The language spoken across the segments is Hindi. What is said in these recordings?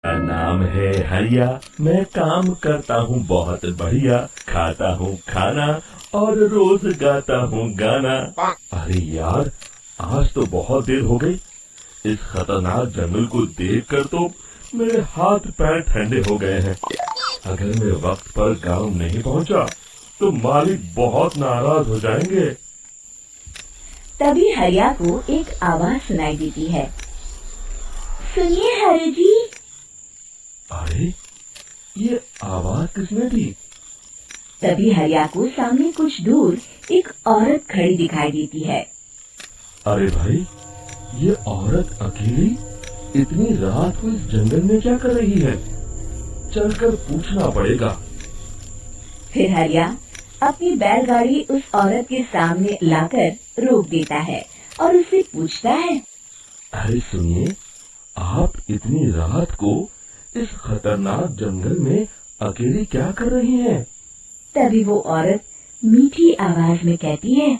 मेरा नाम है हरिया। मैं काम करता हूँ बहुत बढ़िया, खाता हूँ खाना और रोज गाता हूँ गाना। अरे यार, आज तो बहुत देर हो गई। इस खतरनाक जंगल को देखकर तो मेरे हाथ पैर ठंडे हो गए हैं। अगर मैं वक्त पर गांव नहीं पहुंचा तो मालिक बहुत नाराज हो जाएंगे। तभी हरिया को एक आवाज सुनाई देती है। सुनिए हरि जी। अरे, ये आवाज किसने दी? तभी हरिया को सामने कुछ दूर एक औरत खड़ी दिखाई देती है। अरे भाई, ये औरत अकेली इतनी रात को इस जंगल में क्या कर रही है? चलकर पूछना पड़ेगा। फिर हरिया अपनी बैलगाड़ी उस औरत के सामने लाकर रोक देता है और उससे पूछता है। अरे सुनिए, आप इतनी रात को इस खतरनाक जंगल में अकेली क्या कर रही हैं? तभी वो औरत मीठी आवाज में कहती है।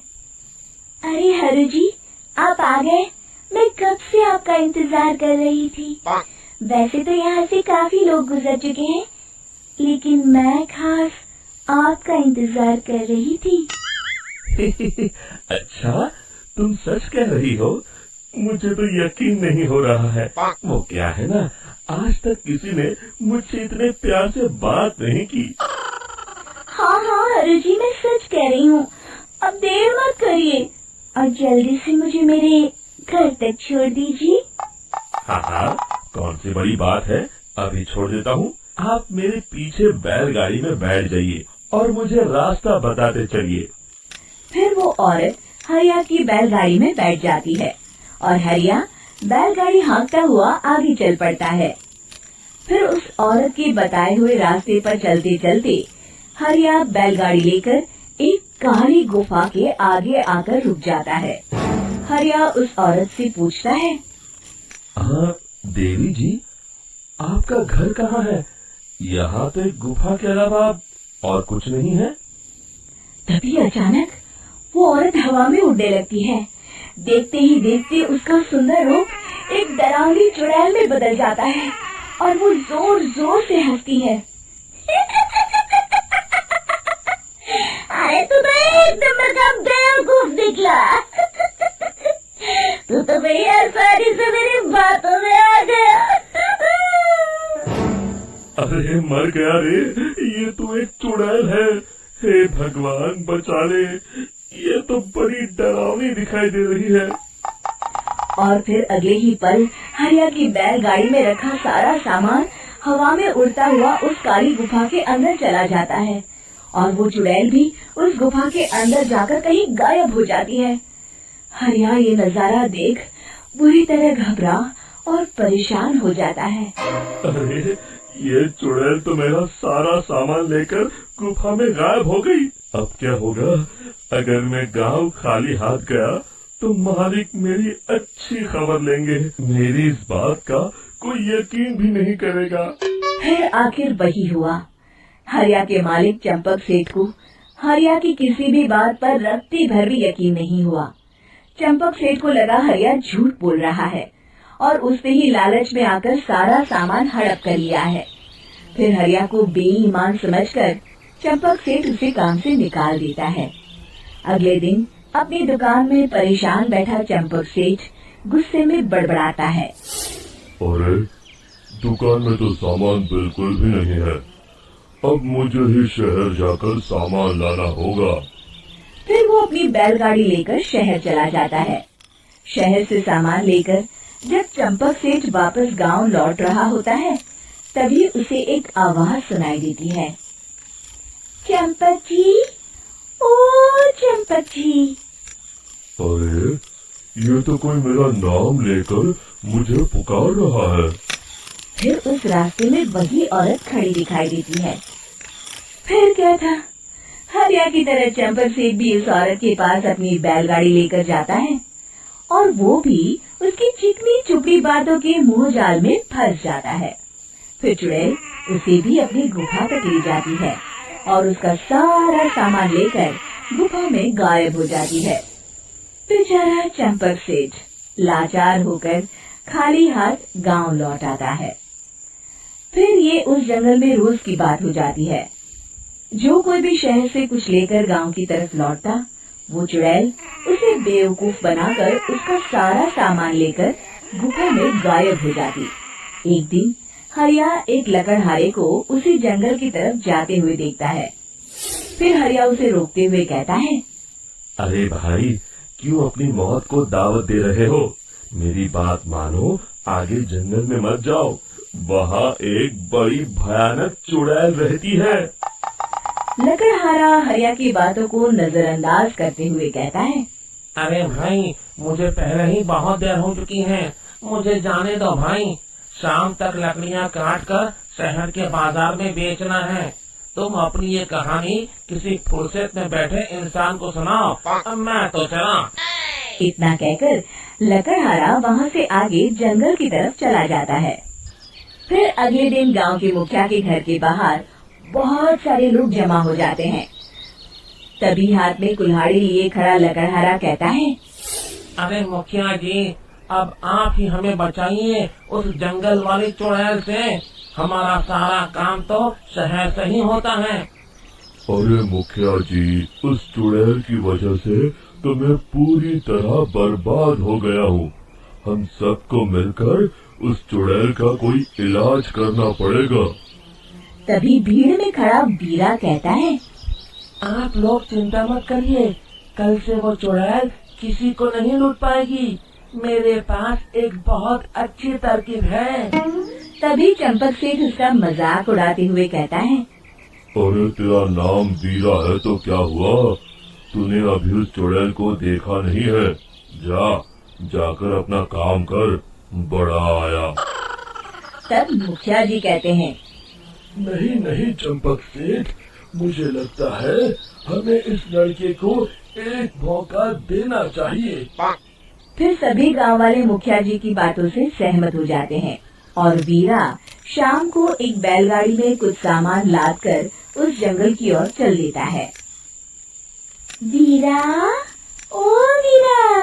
अरे हरि जी, आप आ गए। मैं कब से आपका इंतजार कर रही थी। वैसे तो यहाँ से काफी लोग गुजर चुके हैं, लेकिन मैं खास आपका इंतजार कर रही थी। अच्छा, तुम सच कह रही हो? मुझे तो यकीन नहीं हो रहा है। वो क्या है ना, आज तक किसी ने मुझसे इतने प्यार से बात नहीं की। हाँ हाँ हरि जी, मैं सच कह रही हूँ। अब देर मत करिए और जल्दी से मुझे मेरे घर तक छोड़ दीजिए। हाँ हाँ, कौन सी बड़ी बात है, अभी छोड़ देता हूँ। आप मेरे पीछे बैलगाड़ी में बैठ जाइए और मुझे रास्ता बताते चलिए। फिर वो औरत हरिया की बैलगाड़ी में बैठ जाती है और हरिया बैलगाड़ी हाँकता हुआ आगे चल पड़ता है। फिर उस औरत के बताए हुए रास्ते पर चलते चलते हरिया बैलगाड़ी लेकर एक काली गुफा के आगे आकर रुक जाता है। हरिया उस औरत से पूछता है। हाँ देवी जी, आपका घर कहाँ है? यहाँ तो एक गुफा के अलावा और कुछ नहीं है। तभी अचानक वो औरत हवा में उड़ने लगती है। देखते ही देखते उसका सुंदर रूप एक डरावनी चुड़ैल में बदल जाता है और वो जोर जोर से हंसती है। अरे तू तो एक नंबर का बेवकूफ निकला। तू तो मेरी आसानी से मेरी बातों में आ गया। अरे मर गया रे, ये तो एक चुड़ैल है। हे भगवान बचा ले, ये तो बड़ी डरावनी दिखाई दे रही है। और फिर अगले ही पल हरिया की बैलगाड़ी में रखा सारा सामान हवा में उड़ता हुआ उस काली गुफा के अंदर चला जाता है और वो चुड़ैल भी उस गुफा के अंदर जाकर कहीं गायब हो जाती है। हरिया ये नजारा देख बुरी तरह घबरा और परेशान हो जाता है। अरे, ये चुड़ैल तो मेरा सारा सामान लेकर गुफा में गायब हो गई। अब क्या होगा? अगर मैं गांव खाली हाथ गया तो मालिक मेरी अच्छी खबर लेंगे। मेरी इस बात का कोई यकीन भी नहीं करेगा। फिर आखिर वही हुआ। हरिया के मालिक चंपक सेठ को हरिया की किसी भी बात पर रत्ती भर भी यकीन नहीं हुआ। चंपक सेठ को लगा हरिया झूठ बोल रहा है और उसने ही लालच में आकर सारा सामान हड़प कर लिया है। फिर हरिया को बेईमान समझकर चंपक सेठ उसे काम से निकाल देता है। अगले दिन अपनी दुकान में परेशान बैठा चंपक सेठ गुस्से में बड़बड़ाता है। अरे, दुकान में तो सामान बिल्कुल भी नहीं है। अब मुझे ही शहर जाकर सामान लाना होगा। फिर वो अपनी बैलगाड़ी लेकर शहर चला जाता है। शहर से सामान लेकर जब चंपक सेठ वापस गांव लौट रहा होता है, तभी उसे एक आवाज सुनाई देती है। चंपक जी, ओ चंपक जी। अरे, ये तो कोई मेरा नाम लेकर मुझे पुकार रहा है। फिर उस रास्ते में वही औरत खड़ी दिखाई देती है। फिर क्या था, हरिया की तरह चंपक सेठ भी उस औरत के पास अपनी बैलगाड़ी लेकर जाता है और वो भी उसकी चिकनी चुपड़ी बातों के मुंह जाल में फंस जाता है। फिर चुड़ैल उसे भी अपनी गुफा तक ले जाती है और उसका सारा सामान लेकर गुफा में गायब हो जाती है। बेचारा चंपक सेठ लाचार होकर खाली हाथ गांव लौट आता है। उस जंगल में रोज की बात हो जाती है। जो कोई भी शहर से कुछ लेकर गांव की तरफ लौटता, वो चुड़ैल उसे बेवकूफ बनाकर उसका सारा सामान लेकर गुफा में गायब हो जाती। एक दिन हरिया एक लकड़हारे को उसी जंगल की तरफ जाते हुए देखता है। फिर हरिया उसे रोकते हुए कहता है, अरे भाई, क्यों अपनी मौत को दावत दे रहे हो? मेरी बात मानो, आगे जंगल में मत जाओ, वहाँ एक बड़ी भयानक चुड़ैल रहती है। लकड़हारा हरिया की बातों को नजरअंदाज करते हुए कहता है, अरे भाई, मुझे पहले ही बहुत देर हो चुकी है, मुझे जाने दो भाई। शाम तक लकड़ियाँ काट कर शहर के बाजार में बेचना है। तुम अपनी ये कहानी किसी फुर्सत में बैठे इंसान को सुनाओ, अब मैं तो चला। इतना कहकर लकड़हारा वहाँ से आगे जंगल की तरफ चला जाता है। फिर अगले दिन गांव के मुखिया के घर के बाहर बहुत सारे लोग जमा हो जाते हैं। तभी हाथ में कुल्हाड़ी लिए खड़ा लकड़हारा कहता है, अरे मुखिया जी, अब आप ही हमें बचाइए उस जंगल वाली चुड़ैल से। हमारा सारा काम तो शहर से ही होता है। अरे मुखिया जी, उस चुड़ैल की वजह से तो मैं पूरी तरह बर्बाद हो गया हूँ। हम सबको मिलकर उस चुड़ैल का कोई इलाज करना पड़ेगा। तभी भीड़ में खड़ा बीरा कहता है, आप लोग चिंता मत करिए, कल से वो चुड़ैल किसी को नहीं लूट पाएगी। मेरे पास एक बहुत अच्छी तरकीब है। तभी चंपक सेठ उसका मजाक उड़ाते हुए कहता है, अरे तेरा नाम बीरा है तो क्या हुआ? तूने अभी उस चुड़ैल को देखा नहीं है? जाकर अपना काम कर, बड़ा आया। तब मुखिया जी कहते हैं, नहीं नहीं चंपक सेठ, मुझे लगता है हमें इस लड़के को एक मौका देना चाहिए। फिर सभी गांव वाले मुखिया जी की बातों से सहमत हो जाते हैं और बीरा शाम को एक बैलगाड़ी में कुछ सामान लाद कर उस जंगल की ओर चल देता है। बीरा, ओ बीरा,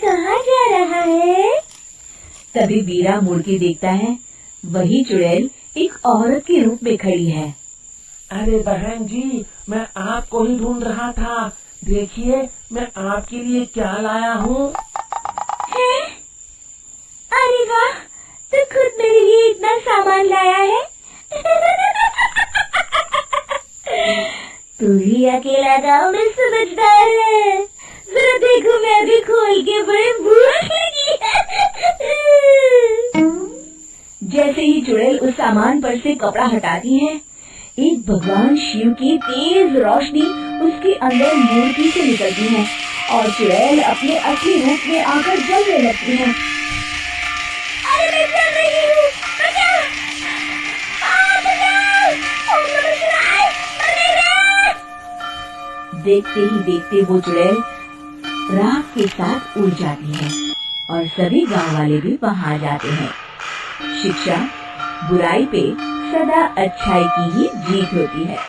कहाँ जा रहा है? तभी बीरा मुड़ के देखता है, वही चुड़ैल एक औरत के रूप में खड़ी है। अरे बहन जी, मैं आपको ही ढूंढ रहा था। देखिए, मैं आपके लिए क्या लाया हूँ। अरे वाह, तू खुद मेरे लिए इतना सामान लाया है। तू ही अकेला गाँव में समझदार है। जरा देखो, मैं भी खोल के बड़े भूख लगी है। जैसे ही चुड़ैल उस सामान पर से कपड़ा हटाती है, एक भगवान शिव की तेज रोशनी उसके अंदर मूर्ति से निकलती है और चुड़ैल अपने असली रूप में आकर जलने लगती है। अरे मैं जल रही हूँ, बचाओ! बचाओ! ओम नमः शिवाय! बचाइए! देखते ही देखते वो चुड़ैल राख के साथ उड़ जाती है और सभी गांव वाले भी वहां जाते हैं। शिक्षा बुराई पे सदा अच्छाई की ही जीत होती है।